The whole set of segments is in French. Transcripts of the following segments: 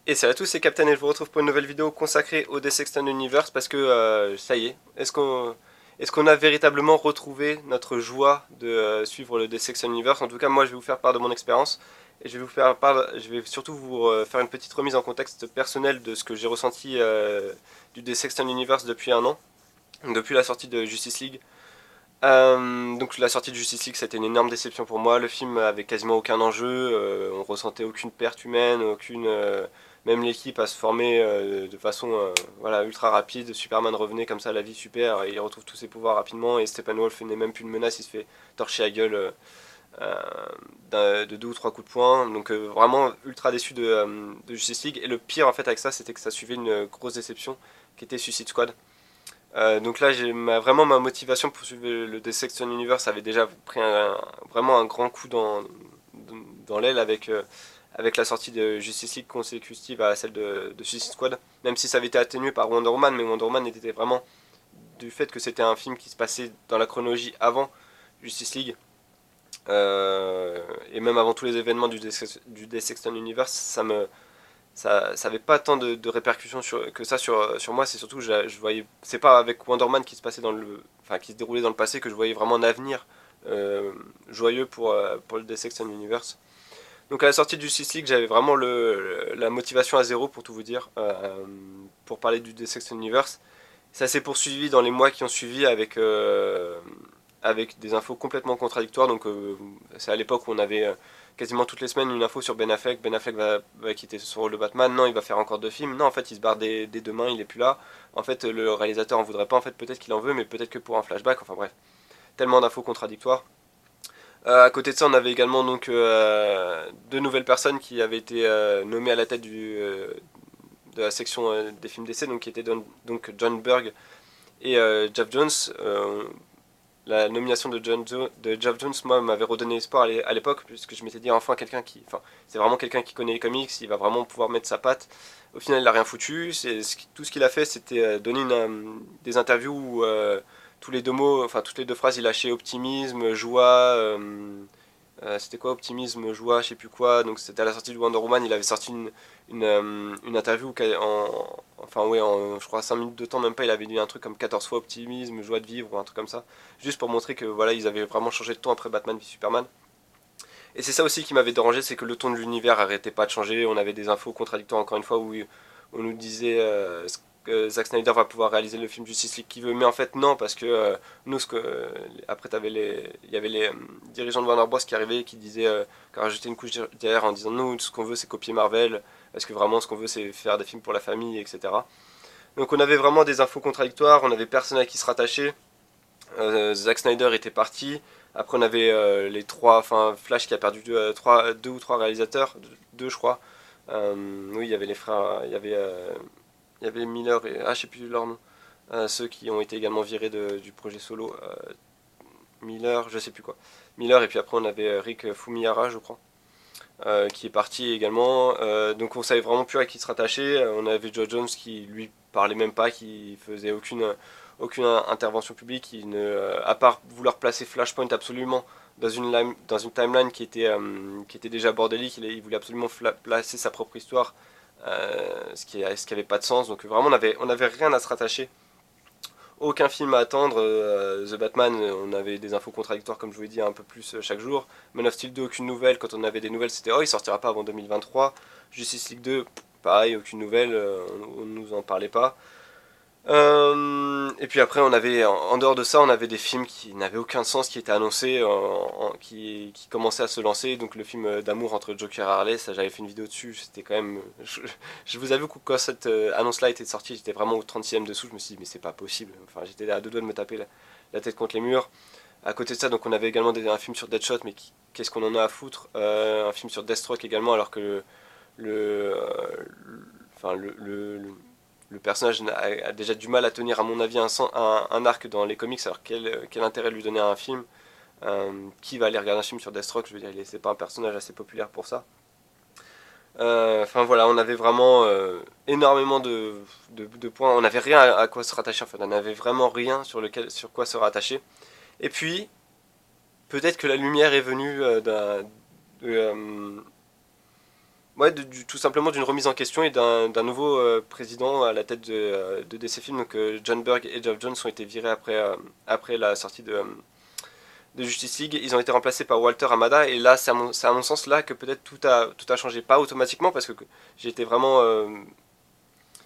Et salut à tous, c'est Captain et je vous retrouve pour une nouvelle vidéo consacrée au DC Extended Universe parce que ça y est, est-ce qu'on a véritablement retrouvé notre joie de suivre le DC Extended Universe? En tout cas, moi je vais vous faire part de mon expérience et je vais surtout vous faire une petite remise en contexte personnel de ce que j'ai ressenti du DC Extended Universe depuis un an, donc depuis la sortie de Justice League. Donc la sortie de Justice League, c'était une énorme déception pour moi. Le film avait quasiment aucun enjeu, on ressentait aucune perte humaine, même l'équipe a se former de façon voilà, ultra rapide. Superman revenait comme ça à la vie super, et il retrouve tous ses pouvoirs rapidement et Steppenwolf n'est même plus une menace, il se fait torcher la gueule de deux ou trois coups de poing. Donc vraiment ultra déçu de Justice League. Et le pire en fait avec ça, c'était que ça suivait une grosse déception qui était Suicide Squad. Donc là, vraiment ma motivation pour suivre le Dissection Universe avait déjà pris vraiment un grand coup dans l'aile avec la sortie de Justice League consécutive à celle de Suicide Squad. Même si ça avait été atténué par Wonder Woman, mais Wonder Woman était vraiment du fait que c'était un film qui se passait dans la chronologie avant Justice League. Et même avant tous les événements du Dissection Universe, ça avait pas tant de répercussions que ça sur moi. C'est surtout je voyais, c'est pas avec Wonder Man qui se passait enfin qui se déroulait dans le passé que je voyais vraiment un avenir joyeux pour le Dissection Universe. Donc à la sortie du Justice League, j'avais vraiment la motivation à zéro pour tout vous dire, pour parler du Dissection Universe. Ça s'est poursuivi dans les mois qui ont suivi avec des infos complètement contradictoires. Donc c'est à l'époque où on avait quasiment toutes les semaines une info sur Ben Affleck. Ben Affleck va quitter son rôle de Batman. Non, il va faire encore deux films. Non, en fait, il se barre dès demain, il est plus là. En fait, le réalisateur en voudrait pas. En fait, peut-être qu'il en veut, mais peut-être que pour un flashback. Enfin bref, tellement d'infos contradictoires. À côté de ça, on avait également donc deux nouvelles personnes qui avaient été nommées à la tête de la section des films d'essai, donc qui étaient donc John Berg et Jeff Jones. La nomination de Jeff Jones, moi, m'avait redonné espoir à l'époque, puisque je m'étais dit enfin quelqu'un qui. Enfin, c'est vraiment quelqu'un qui connaît les comics, il va vraiment pouvoir mettre sa patte. Au final, il a rien foutu. Tout ce qu'il a fait, c'était donner des interviews où tous les deux mots, enfin, toutes les deux phrases, il lâchait optimisme, joie. C'était quoi optimisme, joie, je sais plus quoi. Donc c'était à la sortie de Wonder Woman, il avait sorti une interview enfin ouais, je crois 5 minutes de temps, même pas, il avait dit un truc comme 14 fois optimisme, joie de vivre ou un truc comme ça. Juste pour montrer que voilà, ils avaient vraiment changé de ton après Batman v Superman. Et c'est ça aussi qui m'avait dérangé, c'est que le ton de l'univers arrêtait pas de changer. On avait des infos contradictoires encore une fois où on nous disait que Zack Snyder va pouvoir réaliser le film Justice League qu'il veut, mais en fait non, parce que nous, après il y avait les dirigeants de Warner Bros qui arrivaient et qui disaient, qui rajoutaient une couche derrière en disant nous, ce qu'on veut c'est copier Marvel, parce que vraiment ce qu'on veut c'est faire des films pour la famille, etc. Donc on avait vraiment des infos contradictoires, on avait personne à qui se rattacher. Zack Snyder était parti. Après, on avait les trois, enfin Flash qui a perdu deux ou trois réalisateurs, deux je crois. Oui, il y avait les frères, il y avait Miller et je sais plus leur nom. Ceux qui ont été également virés du projet solo. Miller, je sais plus quoi. Miller et puis après on avait Rick Fumihara, je crois, qui est parti également. Donc on savait vraiment plus à qui se rattacher. On avait Joe Jones qui lui parlait même pas, qui faisait aucune intervention publique, à part vouloir placer Flashpoint absolument dans une timeline qui était déjà bordélique, il voulait absolument placer sa propre histoire, ce qui avait pas de sens. Donc vraiment on avait rien à se rattacher, aucun film à attendre. The Batman, on avait des infos contradictoires comme je vous l'ai dit un peu plus chaque jour. Man of Steel 2, aucune nouvelle. Quand on avait des nouvelles, c'était oh, il sortira pas avant 2023. Justice League 2, pareil, aucune nouvelle, on nous en parlait pas. Et puis après, en dehors de ça, on avait des films qui n'avaient aucun sens, qui étaient annoncés, qui commençaient à se lancer. Donc le film d'amour entre Joker et Harley, ça j'avais fait une vidéo dessus, c'était quand même. Je vous avoue que quand cette annonce-là était sortie, j'étais vraiment au 36e dessous, je me suis dit mais c'est pas possible. Enfin, j'étais à deux doigts de me taper la tête contre les murs. À côté de ça, donc on avait également un film sur Deadshot, mais qu'est-ce qu'on en a à foutre. Un film sur Deathstroke également, alors que enfin, le personnage a déjà du mal à tenir, à mon avis, un arc dans les comics. Alors quel intérêt lui donner à un film? Qui va aller regarder un film sur Deathstroke? Je veux dire, c'est pas un personnage assez populaire pour ça. Enfin voilà, on avait vraiment énormément de points. On n'avait rien à quoi se rattacher. En fait, on n'avait vraiment rien sur quoi se rattacher. Et puis, peut-être que la lumière est venue Ouais, tout simplement d'une remise en question et d'un nouveau président à la tête de DC Films. Donc John Berg et Geoff Johns ont été virés après la sortie de Justice League. Ils ont été remplacés par Walter Hamada et là c'est à mon sens là que peut-être tout a changé. Pas automatiquement parce que j'ai été vraiment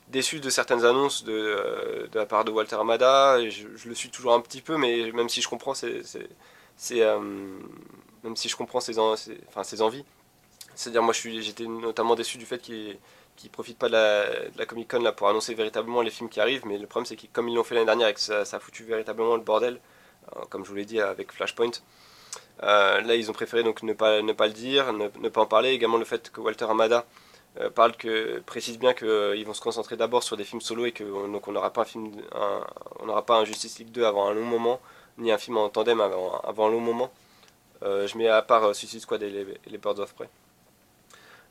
déçu de certaines annonces de la part de Walter Hamada. Et je le suis toujours un petit peu, mais même si je comprends c'est, euh, même si je comprends enfin, ses envies. C'est-à-dire, moi, j'étais notamment déçu du fait qu'ils profitent pas de la Comic Con là pour annoncer véritablement les films qui arrivent. Mais le problème, c'est que comme ils l'ont fait l'année dernière et que ça a foutu véritablement le bordel, comme je vous l'ai dit avec Flashpoint, là, ils ont préféré donc ne pas le dire, ne pas en parler. Également, le fait que Walter Hamada précise bien qu'ils vont se concentrer d'abord sur des films solo et que donc on n'aura pas on n'aura pas un Justice League 2 avant un long moment, ni un film en tandem avant un long moment. Je mets à part Suicide Squad et les Birds of Prey.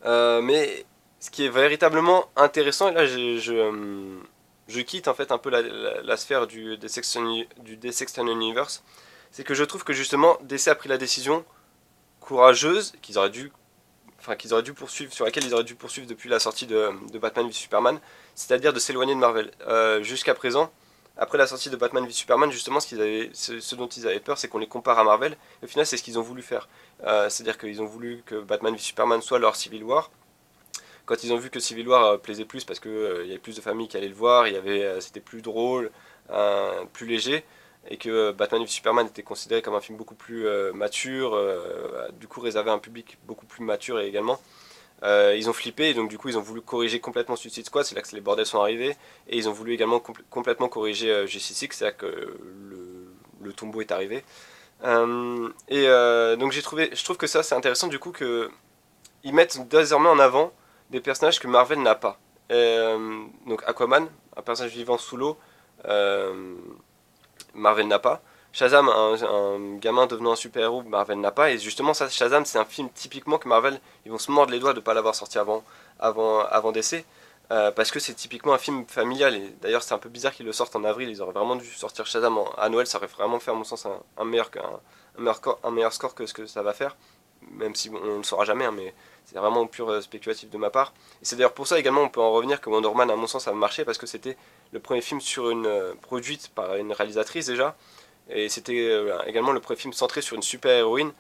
Mais ce qui est véritablement intéressant, et là je quitte en fait un peu la sphère du DC Extended Universe, c'est que je trouve que justement DC a pris la décision courageuse qu'ils auraient dû poursuivre, sur laquelle ils auraient dû poursuivre depuis la sortie de Batman v Superman, c'est-à-dire de s'éloigner de Marvel. Jusqu'à présent, après la sortie de Batman v Superman, justement, ce dont ils avaient peur, c'est qu'on les compare à Marvel. Et au final, c'est ce qu'ils ont voulu faire. C'est-à-dire qu'ils ont voulu que Batman v Superman soit leur Civil War. Quand ils ont vu que Civil War plaisait plus parce qu'il y avait plus de familles qui allaient le voir, c'était plus drôle, plus léger, et que Batman v Superman était considéré comme un film beaucoup plus mature, du coup réservé à un public beaucoup plus mature également. Ils ont flippé et donc du coup ils ont voulu corriger complètement Suicide Squad, c'est là que les bordels sont arrivés, et ils ont voulu également complètement corriger Justice League, c'est là que le tombeau est arrivé. Donc je trouve que ça c'est intéressant du coup que ils mettent désormais en avant des personnages que Marvel n'a pas. Donc Aquaman, un personnage vivant sous l'eau, euh, Marvel n'a pas. Shazam, un gamin devenant un super-héros, Marvel n'a pas. Et justement, ça, Shazam, c'est un film typiquement que Marvel, ils vont se mordre les doigts de ne pas l'avoir sorti avant DC. Parce que c'est typiquement un film familial. Et d'ailleurs, c'est un peu bizarre qu'ils le sortent en avril. Ils auraient vraiment dû sortir Shazam à Noël. Ça aurait vraiment fait, à mon sens, un meilleur score que ce que ça va faire. Même si bon, on ne le saura jamais, hein, mais c'est vraiment pur spéculatif de ma part. Et c'est d'ailleurs pour ça également, on peut en revenir que Wonder Woman, à mon sens, a marché parce que c'était le premier film sur produite par une réalisatrice déjà. Et c'était également le premier film centré sur une super-héroïne.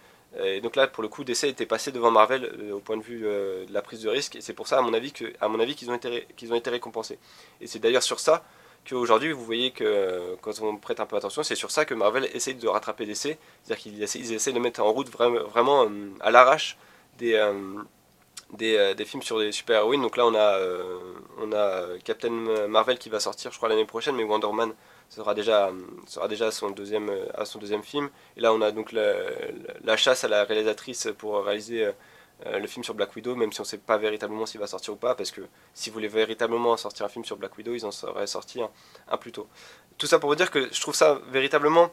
Et donc là, pour le coup, DC était passé devant Marvel au point de vue de la prise de risque. Et c'est pour ça, à mon avis qu'ils ont été récompensés. Et c'est d'ailleurs sur ça qu'aujourd'hui, vous voyez que quand on prête un peu attention, c'est sur ça que Marvel essaye de rattraper DC. C'est-à-dire qu'ils essaient de mettre en route vraiment à l'arrache des, euh, des films sur des super-héroïnes. Donc là, on a Captain Marvel qui va sortir, je crois, l'année prochaine, mais Wonder Man sera déjà à son deuxième film. Et là, on a donc la chasse à la réalisatrice pour réaliser le film sur Black Widow, même si on ne sait pas véritablement s'il va sortir ou pas, parce que s'ils voulaient véritablement sortir un film sur Black Widow, ils en auraient sorti un plus tôt. Tout ça pour vous dire que je trouve ça véritablement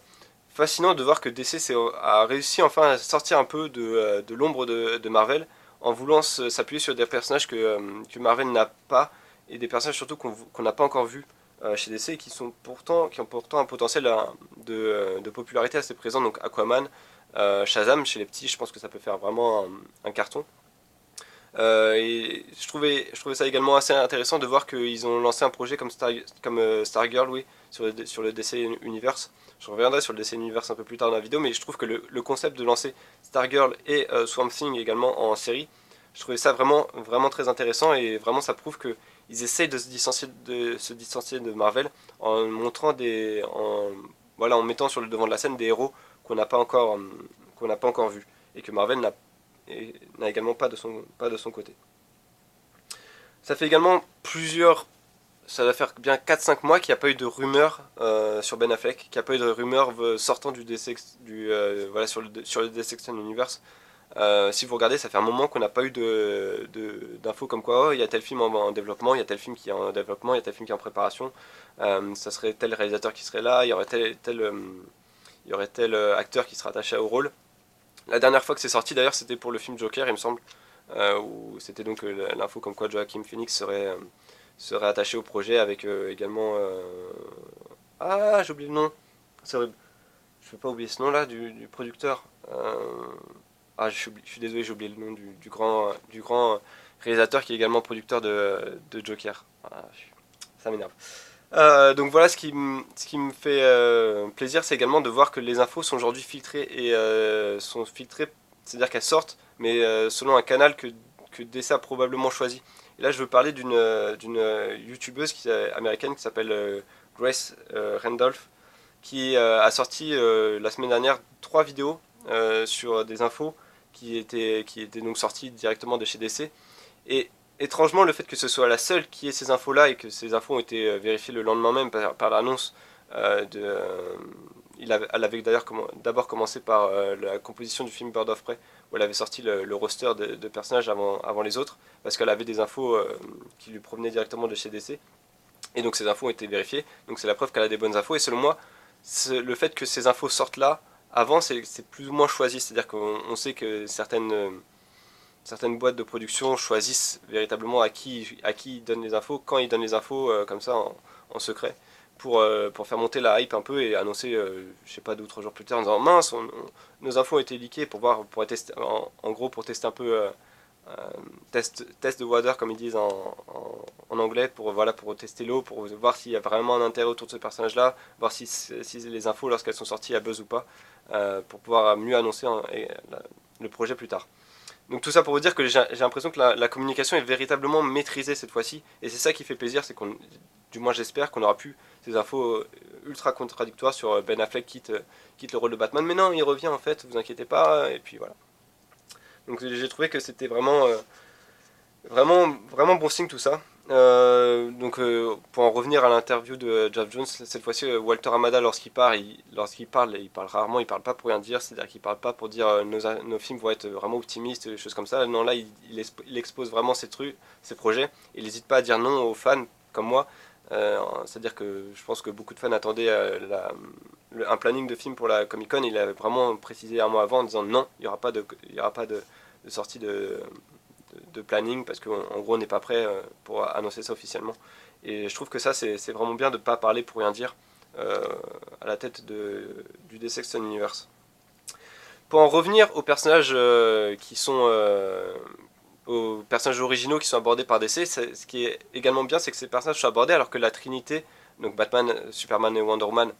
fascinant de voir que DC a réussi enfin à sortir un peu de l'ombre de Marvel en voulant s'appuyer sur des personnages que Marvel n'a pas et des personnages surtout qu'on n'a pas encore vus chez DC et qui ont pourtant un potentiel de popularité assez présent. Donc Aquaman, Shazam chez les petits, je pense que ça peut faire vraiment un carton. Et je trouvais ça également assez intéressant de voir qu'ils ont lancé un projet comme Stargirl, oui, sur le DC Universe. Je reviendrai sur le DC Universe un peu plus tard dans la vidéo, mais je trouve que le concept de lancer Stargirl et Swamp Thing également en série, je trouvais ça vraiment très intéressant et vraiment ça prouve qu'ils essayent de se distancier de Marvel en montrant voilà, en mettant sur le devant de la scène des héros qu'on n'a pas encore vus et que Marvel n'a également pas de son côté. Ça fait également ça va faire bien 4-5 mois qu'il n'y a pas eu de rumeurs sur Ben Affleck, qu'il n'y a pas eu de rumeurs sortant voilà, sur le DC Extended Universe. Si vous regardez, ça fait un moment qu'on n'a pas eu d'infos comme quoi oh, il y a tel film en développement, il y a tel film qui est en développement, il y a tel film qui est en préparation, ça serait tel réalisateur qui serait là, il y aurait tel acteur qui serait attaché au rôle. La dernière fois que c'est sorti d'ailleurs c'était pour le film Joker il me semble, où c'était donc l'info comme quoi Joaquin Phoenix serait attaché au projet avec également... Ah j'ai oublié le nom, c'est horrible, je peux pas oublier ce nom là du producteur. Je suis désolé j'ai oublié le nom du grand réalisateur qui est également producteur de Joker. Ah, ça m'énerve. Donc voilà, ce qui me fait plaisir, c'est également de voir que les infos sont aujourd'hui filtrées et sont filtrées, c'est-à-dire qu'elles sortent, mais selon un canal que DC a probablement choisi. Et là, je veux parler d'une youtubeuse américaine qui s'appelle Grace Randolph, qui a sorti la semaine dernière 3 vidéos sur des infos qui étaient donc sorties directement de chez DC. Et étrangement, le fait que ce soit la seule qui ait ces infos-là et que ces infos ont été vérifiées le lendemain même par l'annonce elle avait d'ailleurs d'abord commencé par la composition du film Bird of Prey, où elle avait sorti le roster de personnages avant les autres, parce qu'elle avait des infos qui lui provenaient directement de chez DC. Et donc ces infos ont été vérifiées, donc c'est la preuve qu'elle a des bonnes infos. Et selon moi, le fait que ces infos sortent là, avant, c'est plus ou moins choisi. C'est-à-dire qu'on sait que certaines boîtes de production choisissent véritablement à qui ils donnent les infos, quand ils donnent les infos comme ça en secret, pour faire monter la hype un peu et annoncer, je sais pas, 2 ou 3 jours plus tard en disant mince, nos infos ont été leakées pour tester, en gros pour tester un peu test de water comme ils disent en anglais pour tester l'eau, pour voir s'il y a vraiment un intérêt autour de ce personnage là, voir si les infos lorsqu'elles sont sorties à buzz ou pas, pour pouvoir mieux annoncer le projet plus tard. Donc tout ça pour vous dire que j'ai l'impression que la communication est véritablement maîtrisée cette fois-ci, et c'est ça qui fait plaisir, c'est qu'on, du moins j'espère qu'on aura pu ces infos ultra contradictoires sur Ben Affleck quitte le rôle de Batman, mais non il revient en fait, vous inquiétez pas, et puis voilà. Donc j'ai trouvé que c'était vraiment bon signe tout ça. Pour en revenir à l'interview de Geoff Jones, cette fois-ci Walter Hamada lorsqu'il parle, il parle rarement, il parle pas pour rien dire, c'est-à-dire qu'il parle pas pour dire nos films vont être vraiment optimistes, des choses comme ça. Non là il expose vraiment ses projets, il n'hésite pas à dire non aux fans comme moi. C'est-à-dire que je pense que beaucoup de fans attendaient un planning de film pour la Comic Con, il avait vraiment précisé un mois avant en disant non, il y aura pas de sortie de planning parce qu'en gros on n'est pas prêt pour annoncer ça officiellement. Et je trouve que ça c'est vraiment bien de ne pas parler pour rien dire euh, à la tête du DC Extend Universe. Pour en revenir aux personnages aux personnages originaux qui sont abordés par DC, ce qui est également bien, c'est que ces personnages sont abordés alors que la Trinité, donc Batman, Superman et Wonder Woman,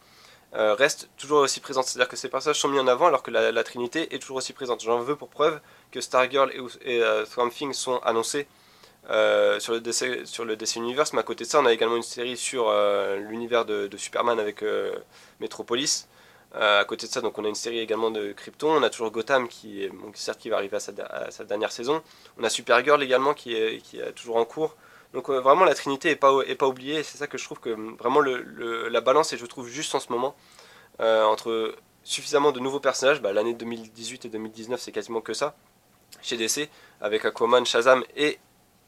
reste toujours aussi présente. C'est-à-dire que ces personnages sont mis en avant alors que la Trinité est toujours aussi présente. J'en veux pour preuve que Stargirl et Swamp Thing sont annoncés sur le DC Universe, mais à côté de ça, on a également une série sur l'univers de Superman avec Metropolis. À côté de ça, donc on a une série également de Krypton. On a toujours Gotham certes qui va arriver à sa dernière saison. On a Supergirl également qui est toujours en cours. Donc vraiment la Trinité est pas oubliée. C'est ça que je trouve que vraiment la balance est je trouve juste en ce moment entre suffisamment de nouveaux personnages. Bah, l'année 2018 et 2019 c'est quasiment que ça chez DC avec Aquaman, Shazam et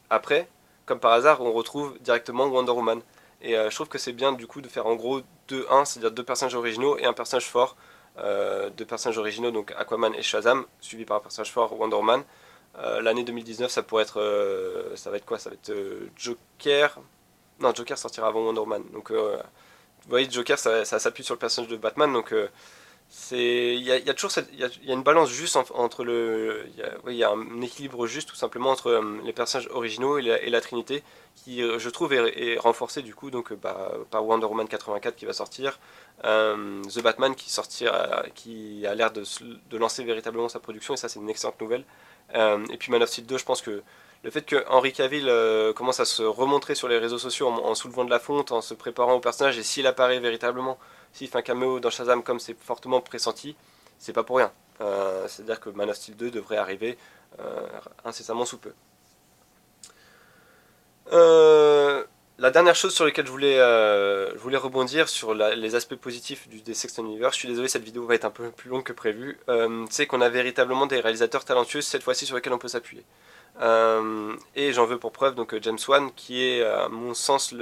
après, comme par hasard, on retrouve directement Wonder Woman. Et je trouve que c'est bien du coup de faire en gros 2-1, c'est-à-dire 2 personnages originaux et un personnage fort. 2 personnages originaux, donc Aquaman et Shazam, suivi par un personnage fort Wonder Woman. L'année 2019, ça pourrait être. Ça va être quoi? Ça va être Joker. Non, Joker sortira avant Wonder Woman. Donc, vous voyez, Joker, ça s'appuie sur le personnage de Batman. Donc, il y a toujours il y a une balance juste entre il y a un équilibre juste tout simplement entre les personnages originaux et la Trinité qui je trouve est renforcé du coup donc par Wonder Woman 84 qui va sortir, The Batman qui a l'air de lancer véritablement sa production et ça c'est une excellente nouvelle, et puis Man of Steel 2. Je pense que le fait que Henry Cavill commence à se remontrer sur les réseaux sociaux en soulevant de la fonte, en se préparant au personnage, et s'il apparaît véritablement, s'il fait un caméo dans Shazam comme c'est fortement pressenti, c'est pas pour rien. C'est-à-dire que Man of Steel 2 devrait arriver incessamment sous peu. La dernière chose sur laquelle je voulais rebondir sur les aspects positifs du DC Extended Universe, je suis désolé, cette vidéo va être un peu plus longue que prévu, c'est qu'on a véritablement des réalisateurs talentueux cette fois-ci sur lesquels on peut s'appuyer. Et j'en veux pour preuve donc James Wan qui est à mon sens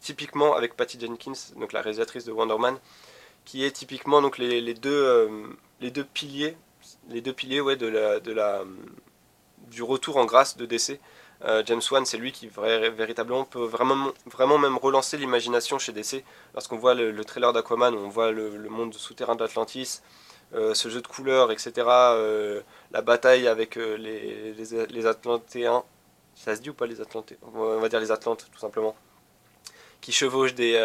typiquement avec Patty Jenkins, donc la réalisatrice de Wonder Man, qui est typiquement donc les deux piliers ouais, du retour en grâce de DC. James Wan, c'est lui qui véritablement peut vraiment même relancer l'imagination chez DC. Lorsqu'on voit le trailer d'Aquaman, on voit le monde souterrain d'Atlantis, ce jeu de couleurs, etc. La bataille avec les Atlantéens, ça se dit ou pas les Atlantes? On va dire les Atlantes tout simplement, qui chevauchent des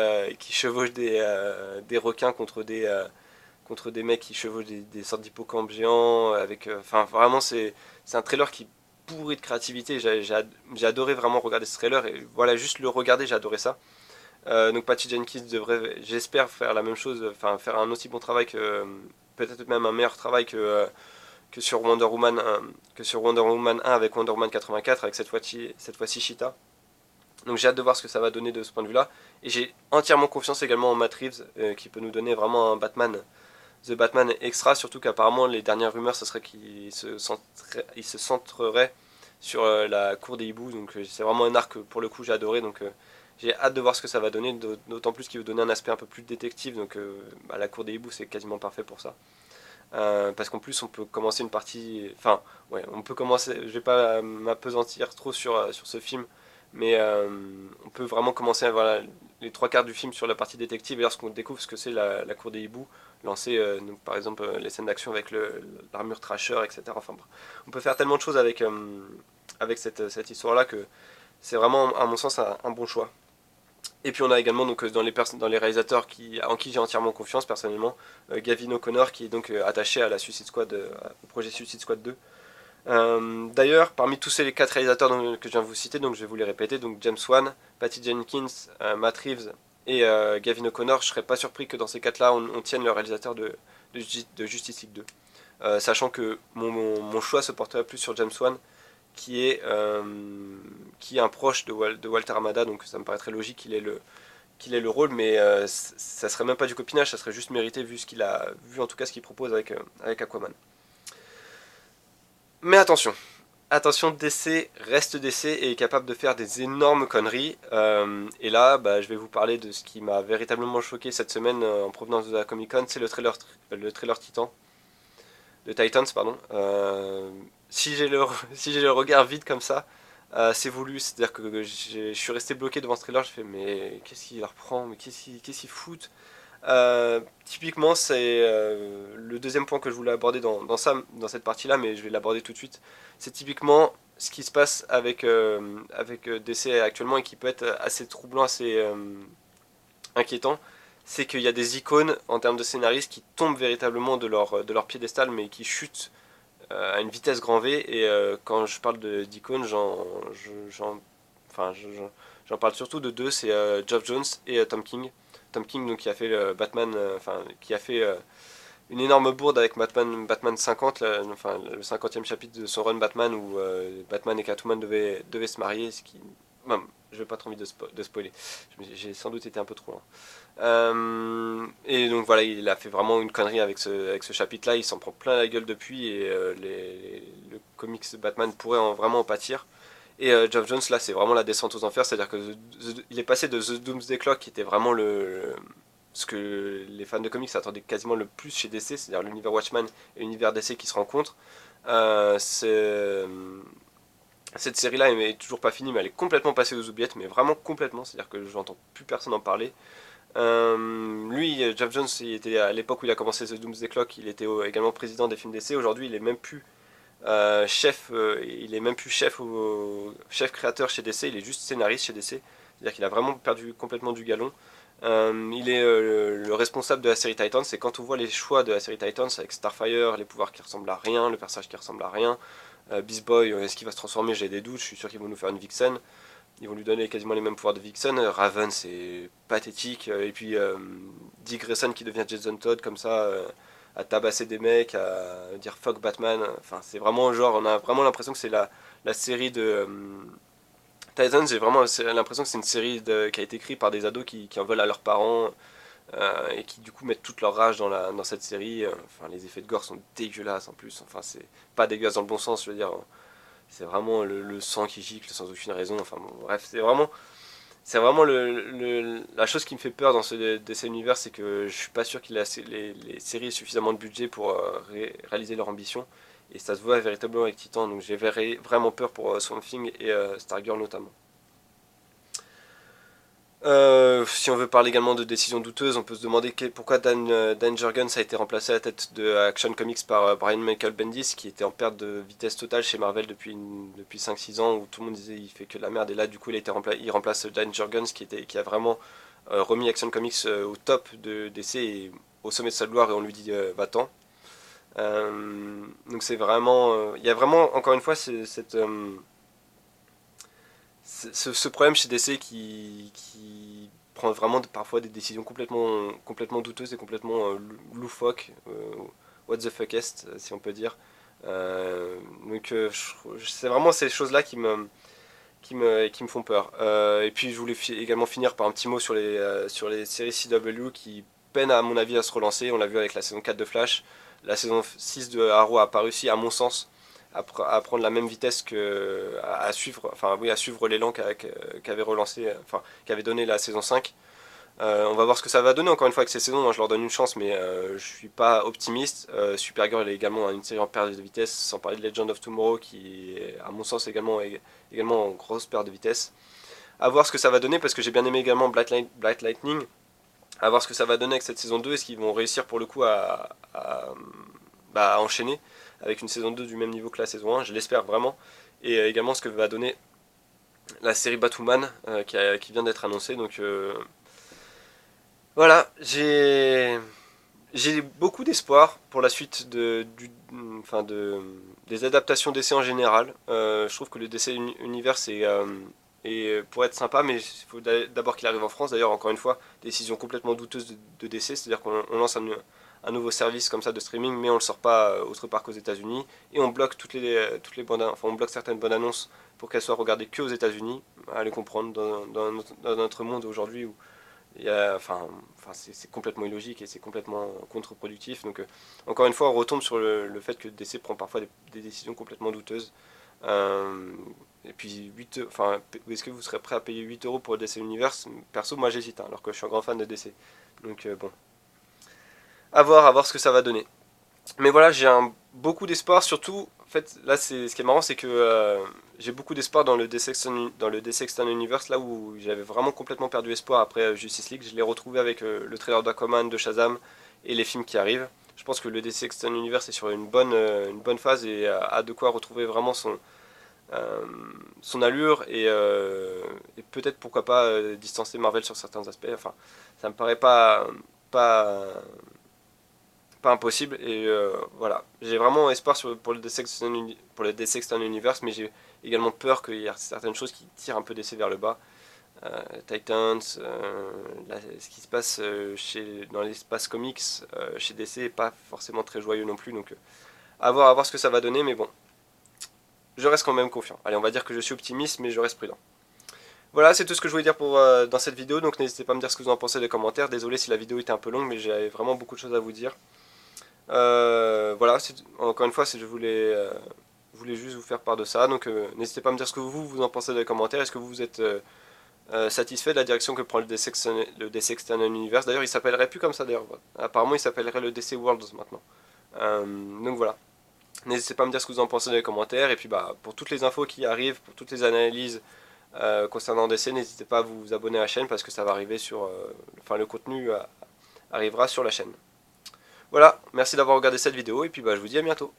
requins contre des mecs qui chevauchent des sortes d'hippocampes géants avec enfin vraiment c'est un trailer qui pourri de créativité. J'ai adoré vraiment regarder ce trailer et voilà juste le regarder, j'ai adoré ça. Donc Patty Jenkins devrait, j'espère, faire la même chose, enfin faire un aussi bon travail que peut-être même un meilleur travail que sur Wonder Woman 1, que sur Wonder Woman 1 avec Wonder Woman 84 avec cette fois-ci Cheetah. Donc j'ai hâte de voir ce que ça va donner de ce point de vue-là. Et j'ai entièrement confiance également en Matt Reeves, qui peut nous donner vraiment un Batman, The Batman extra, surtout qu'apparemment les dernières rumeurs, ce serait il se centrerait sur la cour des hiboux. Donc c'est vraiment un arc que pour le coup j'ai adoré. Donc j'ai hâte de voir ce que ça va donner, d'autant plus qu'il veut donner un aspect un peu plus détective. Donc bah, la cour des hiboux c'est quasiment parfait pour ça. Parce qu'en plus on peut commencer une partie, enfin ouais, on peut commencer, je vais pas m'apesantir trop sur ce film, mais on peut vraiment commencer voilà, les trois quarts du film sur la partie détective et lorsqu'on découvre ce que c'est la cour des hiboux, lancer donc, par exemple les scènes d'action avec l'armure Thrasher, etc. Enfin bref, on peut faire tellement de choses avec cette histoire-là que c'est vraiment à mon sens un bon choix. Et puis on a également donc dans les réalisateurs en qui j'ai entièrement confiance personnellement, Gavin O'Connor qui est donc attaché à la Suicide Squad, au projet Suicide Squad 2. D'ailleurs, parmi tous ces quatre réalisateurs que je viens de vous citer, donc je vais vous les répéter, donc James Wan, Patty Jenkins, Matt Reeves et Gavin O'Connor, je serais pas surpris que dans ces quatre-là on tienne le réalisateur de Justice League 2. Sachant que mon choix se porterait plus sur James Wan, qui est un proche de Walter Amada, donc ça me paraît très logique qu'il ait le rôle, mais ça serait même pas du copinage, ça serait juste mérité vu en tout cas ce qu'il propose avec Aquaman. Mais attention, DC reste DC et est capable de faire des énormes conneries. Et là, bah, je vais vous parler de ce qui m'a véritablement choqué cette semaine en provenance de la Comic Con, c'est le trailer de Titans, pardon. Si j'ai le regard vide comme ça, c'est voulu. C'est-à-dire que je suis resté bloqué devant ce trailer. Je fais, mais qu'est-ce qu'il leur prend? Mais qu'est-ce qu'ils foutent? Typiquement, c'est le deuxième point que je voulais aborder dans cette partie-là, mais je vais l'aborder tout de suite. C'est typiquement ce qui se passe avec DC actuellement et qui peut être assez troublant, assez inquiétant. C'est qu'il y a des icônes en termes de scénaristes qui tombent véritablement de leur piédestal, mais qui chutent à une vitesse grand V. Et quand je parle d'icônes, enfin, j'en parle surtout de deux, c'est Geoff Jones et Tom King. Tom King donc, qui a fait Batman, enfin qui a fait une énorme bourde avec Batman 50, enfin le 50e chapitre de son run Batman où Batman et Catwoman devaient se marier, ce qui... Bon, je vais pas trop envie de spoiler, j'ai sans doute été un peu trop loin. Et donc voilà, il a fait vraiment une connerie avec ce chapitre-là, il s'en prend plein la gueule depuis et le comics Batman pourrait vraiment en pâtir. Et Geoff Jones, là, c'est vraiment la descente aux enfers, c'est-à-dire que il est passé de The Doomsday Clock, qui était vraiment ce que les fans de comics attendaient quasiment le plus chez DC, c'est-à-dire l'univers Watchmen et l'univers DC qui se rencontrent. Cette série-là est toujours pas finie, mais elle est complètement passée aux oubliettes, mais vraiment complètement, c'est-à-dire que j'entends plus personne en parler. Lui, Geoff Jones, il était à l'époque où il a commencé The Doomsday Clock, il était également président des films DC. Aujourd'hui, il est même plus chef créateur chez DC, il est juste scénariste chez DC. C'est-à-dire qu'il a vraiment perdu complètement du galon. Il est le responsable de la série Titans, et quand on voit les choix de la série Titans avec Starfire, les pouvoirs qui ressemblent à rien, le personnage qui ressemble à rien, Beast Boy, est-ce qu'il va se transformer? J'ai des doutes, je suis sûr qu'ils vont nous faire une Vixen. Ils vont lui donner quasiment les mêmes pouvoirs de Vixen. Raven, c'est pathétique. Et puis Dick Grayson qui devient Jason Todd comme ça, à tabasser des mecs, à dire fuck Batman. Enfin, c'est vraiment genre, on a vraiment l'impression que c'est la série de Titans. J'ai vraiment l'impression que c'est une série qui a été écrite par des ados qui en veulent à leurs parents. Et qui du coup mettent toute leur rage dans cette série. Enfin, les effets de gore sont dégueulasses en plus. Enfin, c'est pas dégueulasse dans le bon sens, je veux dire. C'est vraiment le sang qui gicle sans aucune raison. Enfin bon, bref, c'est vraiment la chose qui me fait peur dans cet univers, c'est que je suis pas sûr qu'il ait les séries suffisamment de budget pour réaliser leur ambition. Et ça se voit véritablement avec Titan, donc j'ai vraiment peur pour Swamp Thing et Stargirl notamment. Si on veut parler également de décisions douteuses, on peut se demander pourquoi Dan Jurgens a été remplacé à la tête de Action Comics par Brian Michael Bendis, qui était en perte de vitesse totale chez Marvel depuis 5-6 ans, où tout le monde disait il fait que de la merde, et là du coup il remplace Dan Jurgens qui a vraiment remis Action Comics au top de DC et au sommet de sa gloire, et on lui dit va-t'en. Donc c'est vraiment, il y a vraiment encore une fois ce problème chez DC qui prend vraiment parfois des décisions complètement douteuses et complètement loufoques, what the fuckest, si on peut dire. Donc c'est vraiment ces choses-là qui me font peur. Et puis je voulais également finir par un petit mot sur les séries CW qui peinent à mon avis à se relancer. On l'a vu avec la saison 4 de Flash. La saison 6 de Arrow a pas réussi, à mon sens, à prendre la même vitesse à suivre, enfin oui, à suivre l'élan qu'avait relancé, enfin qu'avait donné la saison 5. On va voir ce que ça va donner encore une fois avec ces saisons. Moi je leur donne une chance, mais je suis pas optimiste. Supergirl elle est également une série en perte de vitesse, sans parler de Legend of Tomorrow qui est à mon sens également en grosse perte de vitesse. À voir ce que ça va donner, parce que j'ai bien aimé également Bright Lightning. À voir ce que ça va donner avec cette saison 2. Est-ce qu'ils vont réussir pour le coup à enchaîner avec une saison 2 du même niveau que la saison 1? Je l'espère vraiment. Et également ce que va donner la série Batwoman qui vient d'être annoncée. Donc voilà, j'ai beaucoup d'espoir pour la suite des adaptations d'essais en général. Je trouve que le DC Universe pourrait être sympa, mais il faut d'abord qu'il arrive en France. D'ailleurs, encore une fois, décision complètement douteuse de DC, c'est-à-dire qu'on lance un nouveau service comme ça de streaming, mais on le sort pas autre part qu'aux États-Unis, et on bloque toutes les on bloque certaines bonnes annonces pour qu'elles soient regardées que aux États-Unis. Allez comprendre dans notre monde aujourd'hui où c'est complètement illogique et c'est complètement contre-productif. Donc, encore une fois, on retombe sur le fait que DC prend parfois des décisions complètement douteuses. Euh, et puis, est-ce que vous serez prêt à payer 8 € pour le DC Universe? Perso, moi j'hésite, hein, alors que je suis un grand fan de DC. Donc, bon, à voir ce que ça va donner. Mais voilà, beaucoup d'espoir, surtout, en fait, là, ce qui est marrant, c'est que j'ai beaucoup d'espoir dans le DC Extend Universe, là où j'avais vraiment complètement perdu espoir après Justice League. Je l'ai retrouvé avec le trailer d'Aquaman, de Shazam et les films qui arrivent. Je pense que le DC Extend Universe est sur une bonne phase et a de quoi retrouver vraiment son allure et peut-être pourquoi pas distancer Marvel sur certains aspects. Enfin, ça me paraît pas impossible, et voilà, j'ai vraiment espoir pour le DC Extend Universe, mais j'ai également peur qu'il y ait certaines choses qui tirent un peu DC vers le bas. Titans, ce qui se passe dans l'espace comics chez DC est pas forcément très joyeux non plus, donc à voir ce que ça va donner, mais bon, je reste quand même confiant. Allez, on va dire que je suis optimiste, mais je reste prudent. Voilà, c'est tout ce que je voulais dire dans cette vidéo, donc n'hésitez pas à me dire ce que vous en pensez dans les commentaires. Désolé si la vidéo était un peu longue, mais j'avais vraiment beaucoup de choses à vous dire. Voilà, encore une fois, voulais juste vous faire part de ça. Donc n'hésitez pas à me dire ce que vous en pensez dans les commentaires. Est-ce que vous êtes satisfait de la direction que prend le DC External Universe? D'ailleurs, il s'appellerait plus comme ça d'ailleurs. Apparemment, il s'appellerait le DC Worlds maintenant. Donc voilà. N'hésitez pas à me dire ce que vous en pensez dans les commentaires. Et puis pour toutes les infos qui arrivent, pour toutes les analyses concernant DC, n'hésitez pas à vous abonner à la chaîne parce que ça va arriver le contenu arrivera sur la chaîne. Voilà, merci d'avoir regardé cette vidéo et puis je vous dis à bientôt.